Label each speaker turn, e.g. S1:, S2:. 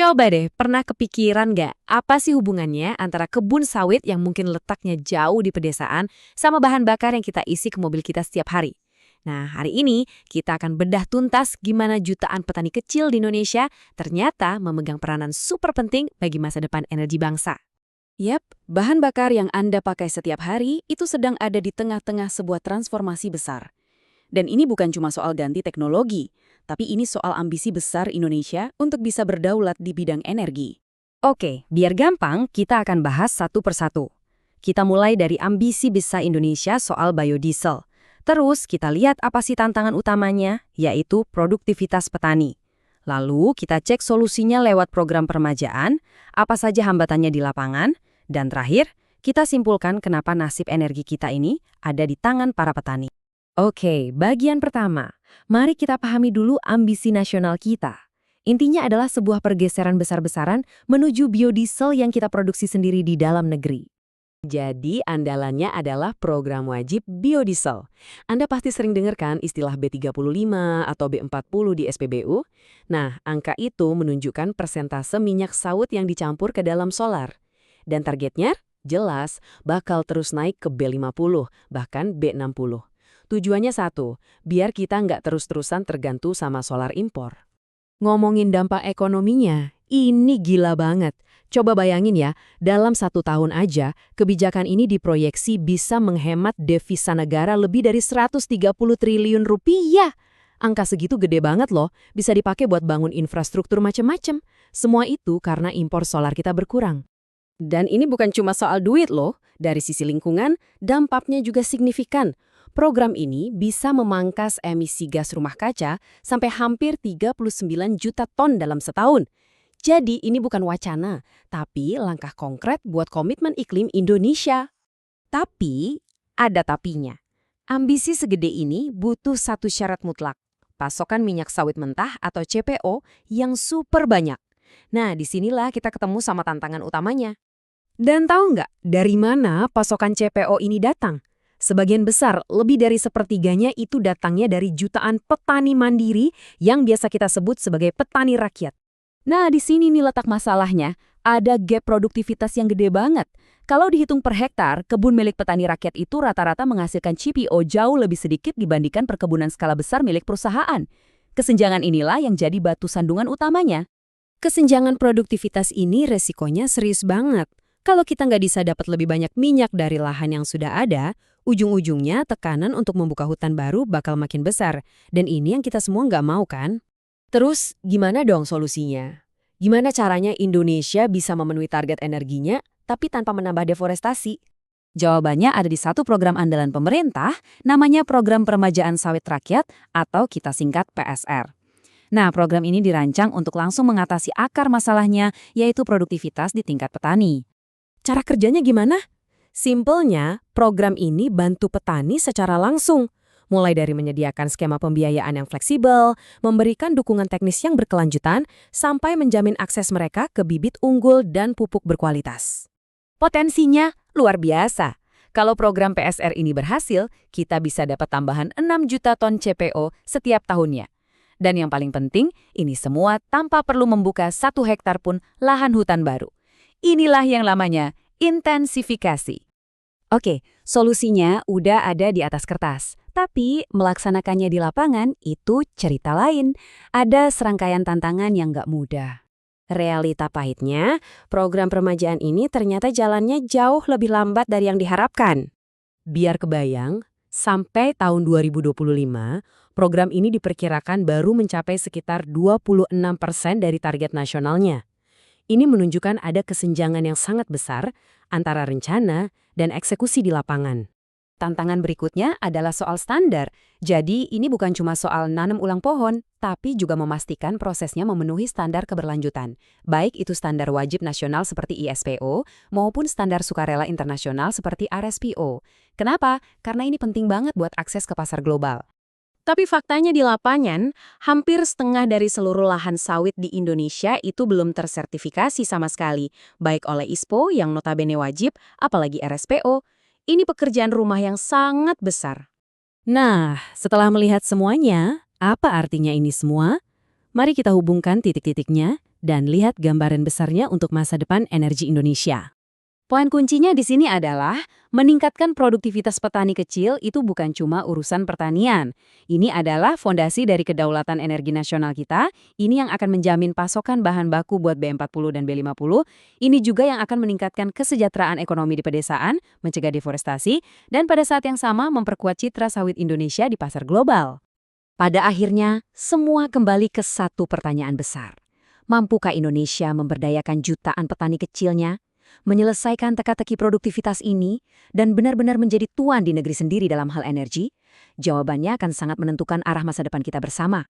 S1: Coba deh, pernah kepikiran nggak apa sih hubungannya antara kebun sawit yang mungkin letaknya jauh di pedesaan sama bahan bakar yang kita isi ke mobil kita setiap hari? Nah, hari ini kita akan bedah tuntas gimana jutaan petani kecil di Indonesia ternyata memegang peranan super penting bagi masa depan energi bangsa.
S2: Yap, bahan bakar yang Anda pakai setiap hari itu sedang ada di tengah-tengah sebuah transformasi besar. Dan ini bukan cuma soal ganti teknologi, tapi ini soal ambisi besar Indonesia untuk bisa berdaulat di bidang energi.
S3: Oke, biar gampang, kita akan bahas satu persatu. Kita mulai dari ambisi besar Indonesia soal biodiesel. Terus kita lihat apa sih tantangan utamanya, yaitu produktivitas petani. Lalu kita cek solusinya lewat program permajaan, apa saja hambatannya di lapangan, dan terakhir, kita simpulkan kenapa nasib energi kita ini ada di tangan para petani.
S1: Oke, bagian pertama. Mari kita pahami dulu ambisi nasional kita. Intinya adalah sebuah pergeseran besar-besaran menuju biodiesel yang kita produksi sendiri di dalam negeri. Jadi, andalannya adalah program wajib biodiesel. Anda pasti sering dengar kan istilah B35 atau B40 di SPBU? Nah, angka itu menunjukkan persentase minyak sawit yang dicampur ke dalam solar. Dan targetnya jelas bakal terus naik ke B50, bahkan B60. Tujuannya satu, biar kita nggak terus-terusan tergantung sama solar impor. Ngomongin dampak ekonominya, ini gila banget. Coba bayangin ya, dalam 1 tahun aja, kebijakan ini diproyeksi bisa menghemat devisa negara lebih dari 130 triliun rupiah. Angka segitu gede banget loh, bisa dipakai buat bangun infrastruktur macem-macem. Semua itu karena impor solar kita berkurang.
S2: Dan ini bukan cuma soal duit loh, dari sisi lingkungan, dampaknya juga signifikan. Program ini bisa memangkas emisi gas rumah kaca sampai hampir 39 juta ton dalam setahun. Jadi ini bukan wacana, tapi langkah konkret buat komitmen iklim Indonesia. Tapi, ada tapinya. Ambisi segede ini butuh satu syarat mutlak, pasokan minyak sawit mentah atau CPO yang super banyak. Nah, disinilah kita ketemu sama tantangan utamanya. Dan tahu nggak dari mana pasokan CPO ini datang? Sebagian besar, lebih dari sepertiganya itu datangnya dari jutaan petani mandiri yang biasa kita sebut sebagai petani rakyat. Nah, di sini nih letak masalahnya, ada gap produktivitas yang gede banget. Kalau dihitung per hektar, kebun milik petani rakyat itu rata-rata menghasilkan CPO jauh lebih sedikit dibandingkan perkebunan skala besar milik perusahaan. Kesenjangan inilah yang jadi batu sandungan utamanya. Kesenjangan produktivitas ini resikonya serius banget. Kalau kita nggak bisa dapat lebih banyak minyak dari lahan yang sudah ada, ujung-ujungnya tekanan untuk membuka hutan baru bakal makin besar. Dan ini yang kita semua nggak mau kan? Terus gimana dong solusinya? Gimana caranya Indonesia bisa memenuhi target energinya tapi tanpa menambah deforestasi?
S3: Jawabannya ada di satu program andalan pemerintah, namanya Program Permajaan Sawit Rakyat atau kita singkat PSR. Nah, program ini dirancang untuk langsung mengatasi akar masalahnya, yaitu produktivitas di tingkat petani.
S2: Cara kerjanya gimana? Simpelnya, program ini bantu petani secara langsung. Mulai dari menyediakan skema pembiayaan yang fleksibel, memberikan dukungan teknis yang berkelanjutan, sampai menjamin akses mereka ke bibit unggul dan pupuk berkualitas. Potensinya luar biasa. Kalau program PSR ini berhasil, kita bisa dapat tambahan 6 juta ton CPO setiap tahunnya. Dan yang paling penting, ini semua tanpa perlu membuka 1 hektar pun lahan hutan baru. Inilah yang namanya intensifikasi. Oke, solusinya udah ada di atas kertas. Tapi melaksanakannya di lapangan itu cerita lain. Ada serangkaian tantangan yang nggak mudah. Realita pahitnya, program permajaan ini ternyata jalannya jauh lebih lambat dari yang diharapkan. Biar kebayang, sampai tahun 2025, program ini diperkirakan baru mencapai sekitar 26% dari target nasionalnya. Ini menunjukkan ada kesenjangan yang sangat besar antara rencana dan eksekusi di lapangan. Tantangan berikutnya adalah soal standar. Jadi ini bukan cuma soal nanam ulang pohon, tapi juga memastikan prosesnya memenuhi standar keberlanjutan. Baik itu standar wajib nasional seperti ISPO, maupun standar sukarela internasional seperti RSPO. Kenapa? Karena ini penting banget buat akses ke pasar global. Tapi faktanya di lapangan, hampir setengah dari seluruh lahan sawit di Indonesia itu belum tersertifikasi sama sekali, baik oleh ISPO yang notabene wajib, apalagi RSPO. Ini pekerjaan rumah yang sangat besar. Nah, setelah melihat semuanya, apa artinya ini semua? Mari kita hubungkan titik-titiknya dan lihat gambaran besarnya untuk masa depan energi Indonesia.
S3: Poin kuncinya di sini adalah meningkatkan produktivitas petani kecil itu bukan cuma urusan pertanian. Ini adalah fondasi dari kedaulatan energi nasional kita. Ini yang akan menjamin pasokan bahan baku buat B40 dan B50. Ini juga yang akan meningkatkan kesejahteraan ekonomi di pedesaan, mencegah deforestasi, dan pada saat yang sama memperkuat citra sawit Indonesia di pasar global. Pada akhirnya, semua kembali ke satu pertanyaan besar. Mampukah Indonesia memberdayakan jutaan petani kecilnya, menyelesaikan teka-teki produktivitas ini, dan benar-benar menjadi tuan di negeri sendiri dalam hal energi? Jawabannya akan sangat menentukan arah masa depan kita bersama.